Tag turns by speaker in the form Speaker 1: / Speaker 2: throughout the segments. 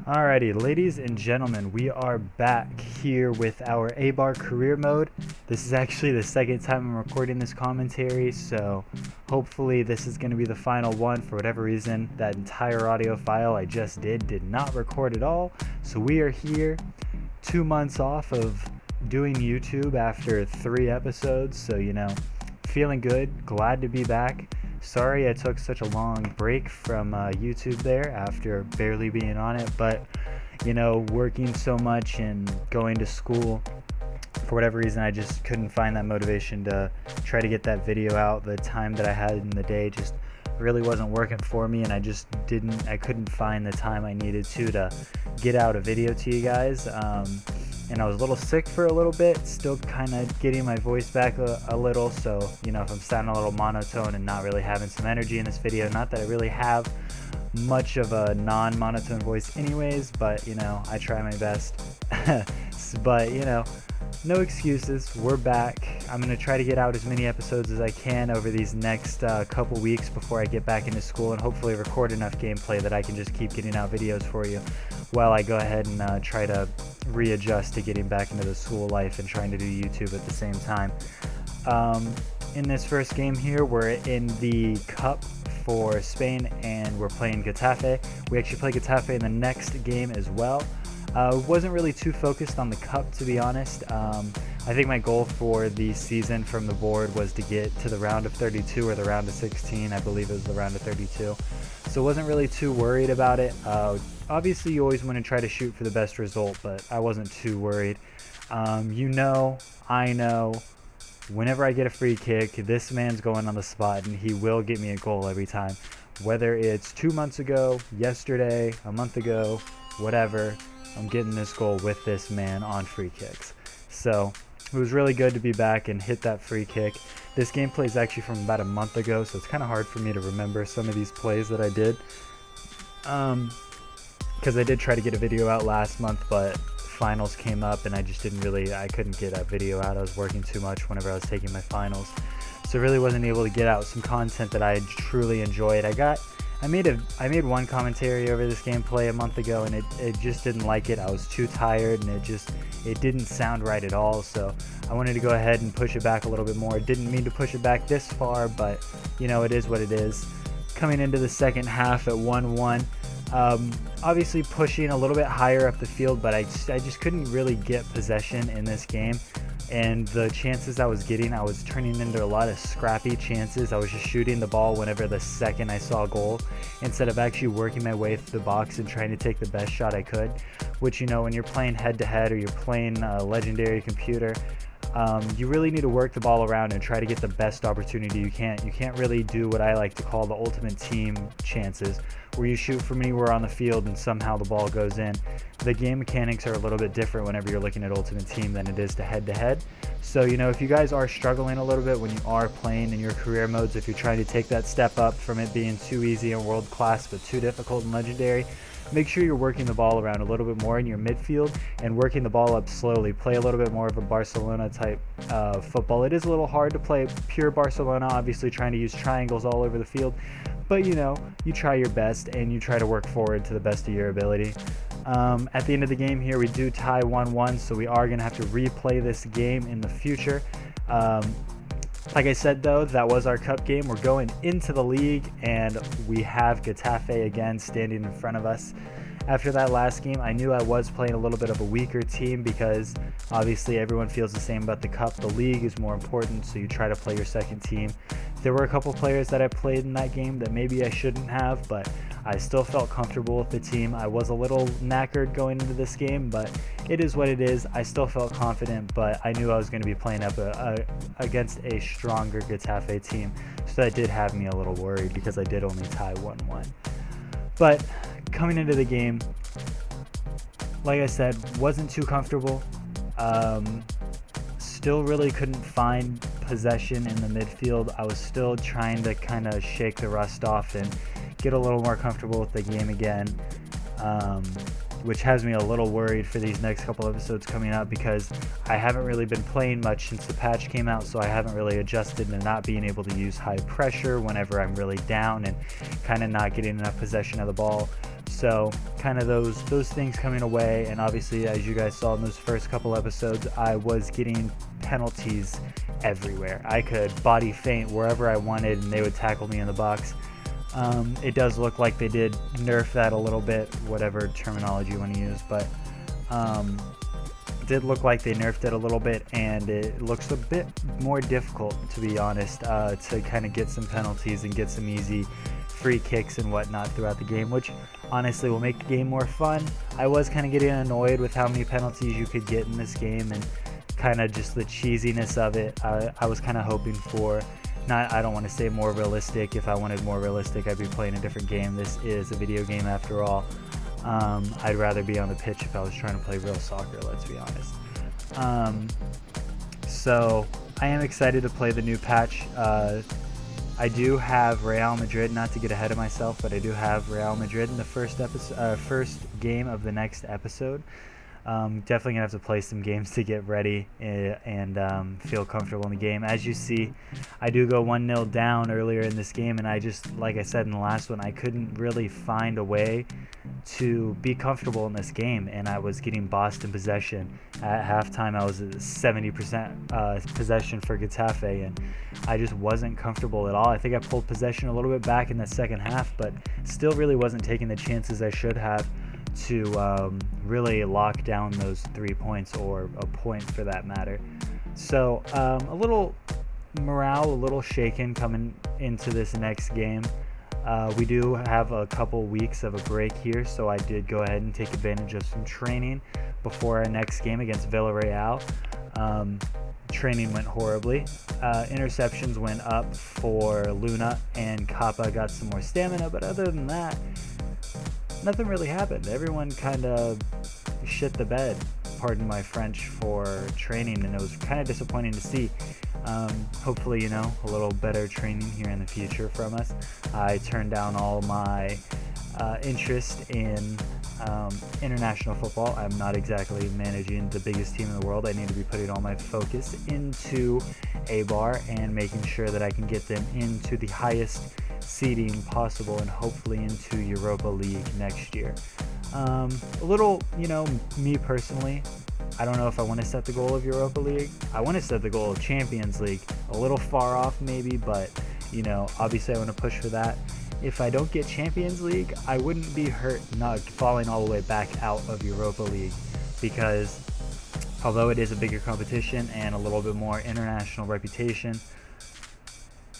Speaker 1: Alrighty, ladies and gentlemen, we are back here with our Eibar career mode. This is actually the second time I'm recording this commentary, so hopefully this is going to be the final one. For whatever reason, that entire audio file I just did not record at all. So we are here, 2 months off of doing YouTube after 3 episodes, so feeling good, glad to be back. Sorry I took such a long break from YouTube there after barely being on it, but working so much and going to school, for whatever reason I just couldn't find that motivation to try to get that video out. The time that I had in the day just really wasn't working for me, and I couldn't find the time I needed to get out a video to you guys. And I was a little sick for a little bit, still kind of getting my voice back a little, so if I'm sounding a little monotone and not really having some energy in this video, not that I really have much of a non-monotone voice anyways, but I try my best. But no excuses, we're back. I'm going to try to get out as many episodes as I can over these next couple weeks before I get back into school, and hopefully record enough gameplay that I can just keep getting out videos for you while I go ahead and try to readjust to getting back into the school life and trying to do YouTube at the same time. In this first game here, we're in the Cup for Spain and we're playing Getafe. We actually play Getafe in the next game as well. Wasn't really too focused on the Cup, to be honest. I think my goal for the season from the board was to get to the round of 32 or the round of 16. I believe it was the round of 32. So wasn't really too worried about it. Obviously, you always want to try to shoot for the best result, but I wasn't too worried. I know, whenever I get a free kick, this man's going on the spot, and he will get me a goal every time. Whether it's 2 months ago, yesterday, a month ago, whatever, I'm getting this goal with this man on free kicks. So it was really good to be back and hit that free kick. This gameplay is actually from about a month ago, so it's kind of hard for me to remember some of these plays that I did. Because I did try to get a video out last month, but finals came up and I couldn't get a video out. I was working too much whenever I was taking my finals. So really wasn't able to get out some content that I truly enjoyed. I made one commentary over this gameplay a month ago, and it just didn't like it. I was too tired, and it didn't sound right at all, so I wanted to go ahead and push it back a little bit more. Didn't mean to push it back this far, but it is what it is. Coming into the second half at 1-1, obviously pushing a little bit higher up the field, but I just couldn't really get possession in this game. And the chances I was getting, I was turning into a lot of scrappy chances. I was just shooting the ball whenever the second I saw a goal, instead of actually working my way through the box and trying to take the best shot I could, which when you're playing head-to-head or you're playing a legendary computer, you really need to work the ball around and try to get the best opportunity you can. You can't really do what I like to call the ultimate team chances, where you shoot from anywhere on the field and somehow the ball goes in. The game mechanics are a little bit different whenever you're looking at ultimate team than it is to head-to-head. So if you guys are struggling a little bit when you are playing in your career modes, if you're trying to take that step up from it being too easy and world class but too difficult and legendary, make sure you're working the ball around a little bit more in your midfield and working the ball up slowly. Play a little bit more of a Barcelona type football. It is a little hard to play pure Barcelona, obviously trying to use triangles all over the field, but you try your best and you try to work forward to the best of your ability. At the end of the game here, we do tie 1-1, so we are going to have to replay this game in the future. Like I said, though, that was our cup game. We're going into the league, and we have Getafe again standing in front of us. After that last game, I knew I was playing a little bit of a weaker team, because obviously everyone feels the same about the cup. The league is more important, so you try to play your second team. There were a couple players that I played in that game that maybe I shouldn't have, but I still felt comfortable with the team. I was a little knackered going into this game, but it is what it is. I still felt confident, but I knew I was going to be playing up against a stronger Getafe team, so that did have me a little worried because I did only tie 1-1. But coming into the game, like I said, wasn't too comfortable. Still really couldn't find possession in the midfield. I was still trying to kind of shake the rust off and get a little more comfortable with the game again, which has me a little worried for these next couple episodes coming up, because I haven't really been playing much since the patch came out, so I haven't really adjusted to not being able to use high pressure whenever I'm really down and kind of not getting enough possession of the ball. So kind of those things coming away, and obviously, as you guys saw in those first couple episodes, I was getting penalties everywhere. I could body feint wherever I wanted, and they would tackle me in the box. It does look like they did nerf that a little bit, whatever terminology you want to use, but it did look like they nerfed it a little bit, and it looks a bit more difficult, to be honest, to kind of get some penalties and get some easy free kicks and whatnot throughout the game, which honestly will make the game more fun. I was kind of getting annoyed with how many penalties you could get in this game and kind of just the cheesiness of it. I was kind of hoping for, I don't want to say more realistic. If I wanted more realistic, I'd be playing a different game. This is a video game after all. I'd rather be on the pitch if I was trying to play real soccer, let's be honest. So I am excited to play the new patch. I do have Real Madrid, not to get ahead of myself, but I do have Real Madrid in the first game of the next episode. Definitely gonna have to play some games to get ready and feel comfortable in the game. As you see, I do go 1-0 down earlier in this game, and I just, like I said in the last one, I couldn't really find a way to be comfortable in this game, and I was getting bossed in possession. At halftime, I was at 70% possession for Getafe, and I just wasn't comfortable at all. I think I pulled possession a little bit back in the second half, but still really wasn't taking the chances I should have to really lock down those 3 points, or a point for that matter. So a little morale, a little shaken coming into this next game. We do have a couple weeks of a break here, so I did go ahead and take advantage of some training before our next game against Villarreal. Training went horribly. Interceptions went up for Luna, and Kappa got some more stamina, but other than that, nothing really happened. Everyone kind of shit the bed, pardon my French, for training, and it was kind of disappointing to see. Hopefully, a little better training here in the future from us. I turned down all my interest in international football. I'm not exactly managing the biggest team in the world. I need to be putting all my focus into Eibar and making sure that I can get them into the highest seeding possible, and hopefully into Europa League next year. A little, me personally, I don't know if I want to set the goal of Europa League. I want to set the goal of Champions League. A little far off maybe, but obviously I want to push for that. If I don't get Champions League, I wouldn't be hurt not falling all the way back out of Europa League, because although it is a bigger competition and a little bit more international reputation,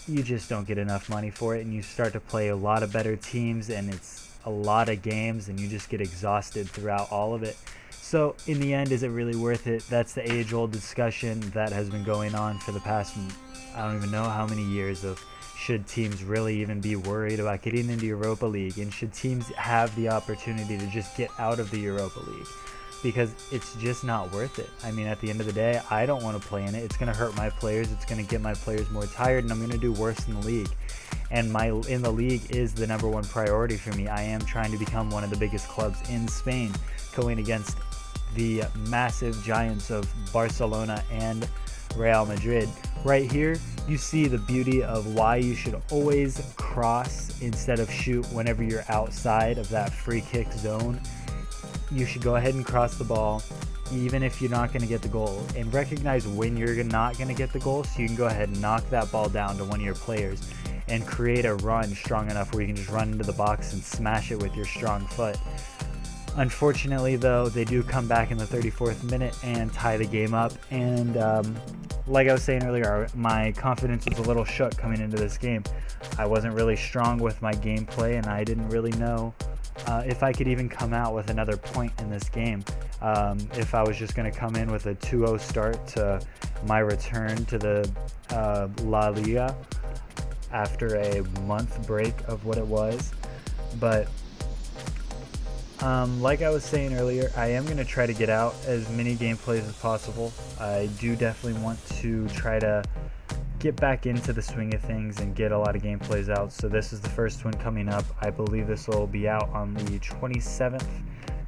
Speaker 1: you just don't get enough money for it, and you start to play a lot of better teams, and it's a lot of games, and you just get exhausted throughout all of it. So in the end, is it really worth it? That's the age-old discussion that has been going on for the past, I don't even know how many years, of should teams really even be worried about getting into Europa League, and should teams have the opportunity to just get out of the Europa League? Because it's just not worth it. I mean, at the end of the day, I don't want to play in it. It's going to hurt my players. It's going to get my players more tired, and I'm going to do worse in the league. And in the league is the number one priority for me. I am trying to become one of the biggest clubs in Spain, going against the massive giants of Barcelona and Real Madrid. Right here, you see the beauty of why you should always cross instead of shoot whenever you're outside of that free kick zone. You should go ahead and cross the ball, even if you're not going to get the goal, and recognize when you're not going to get the goal, so you can go ahead and knock that ball down to one of your players and create a run strong enough where you can just run into the box and smash it with your strong foot. Unfortunately, though, they do come back in the 34th minute and tie the game up, and like I was saying earlier, my confidence was a little shook coming into this game. I wasn't really strong with my gameplay, and I didn't really know if I could even come out with another point in this game. If I was just going to come in with a 2-0 start to my return to the La Liga after a month break of what it was. But like I was saying earlier, I am going to try to get out as many gameplays as possible. I do definitely want to try to get back into the swing of things and get a lot of gameplays out. So this is the first one coming up. I believe this will be out on the 27th.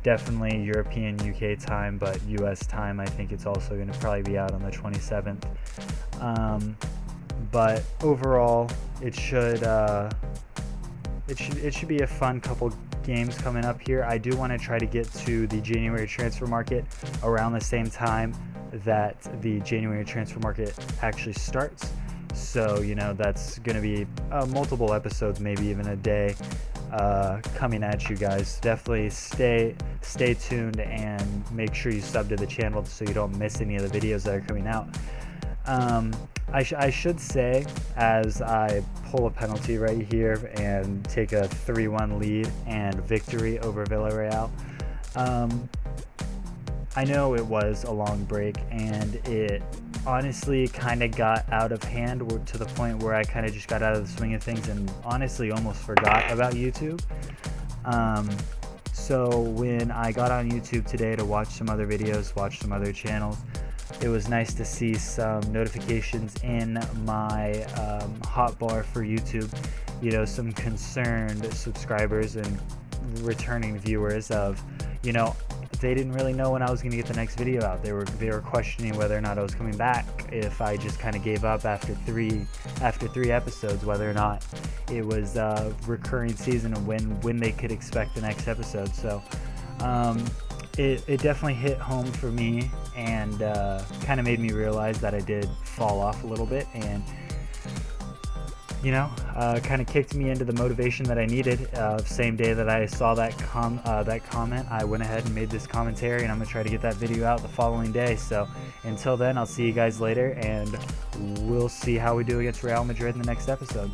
Speaker 1: Definitely European UK time, but US time, I think it's also going to probably be out on the 27th. But overall, it should it should be a fun couple games coming up here. I do want to try to get to the January transfer market around the same time that the January transfer market actually starts. So, you know, that's going to be multiple episodes, maybe even a day, coming at you guys. Definitely stay tuned and make sure you sub to the channel so you don't miss any of the videos that are coming out. I should say, as I pull a penalty right here and take a 3-1 lead and victory over Villarreal, I know it was a long break, and it honestly kind of got out of hand to the point where I kind of just got out of the swing of things and honestly almost forgot about YouTube. So when I got on YouTube today to watch some other videos, watch some other channels, it was nice to see some notifications in my hotbar for YouTube. You know, some concerned subscribers and returning viewers of, you know, they didn't really know when I was going to get the next video out. They were questioning whether or not I was coming back, if I just kind of gave up after three episodes, whether or not it was a recurring season and when they could expect the next episode. So it definitely hit home for me, and kind of made me realize that I did fall off a little bit, and you know, kind of kicked me into the motivation that I needed. Same day that I saw that comment, I went ahead and made this commentary, and I'm gonna try to get that video out the following day. So until then, I'll see you guys later, and we'll see how we do against Real Madrid in the next episode.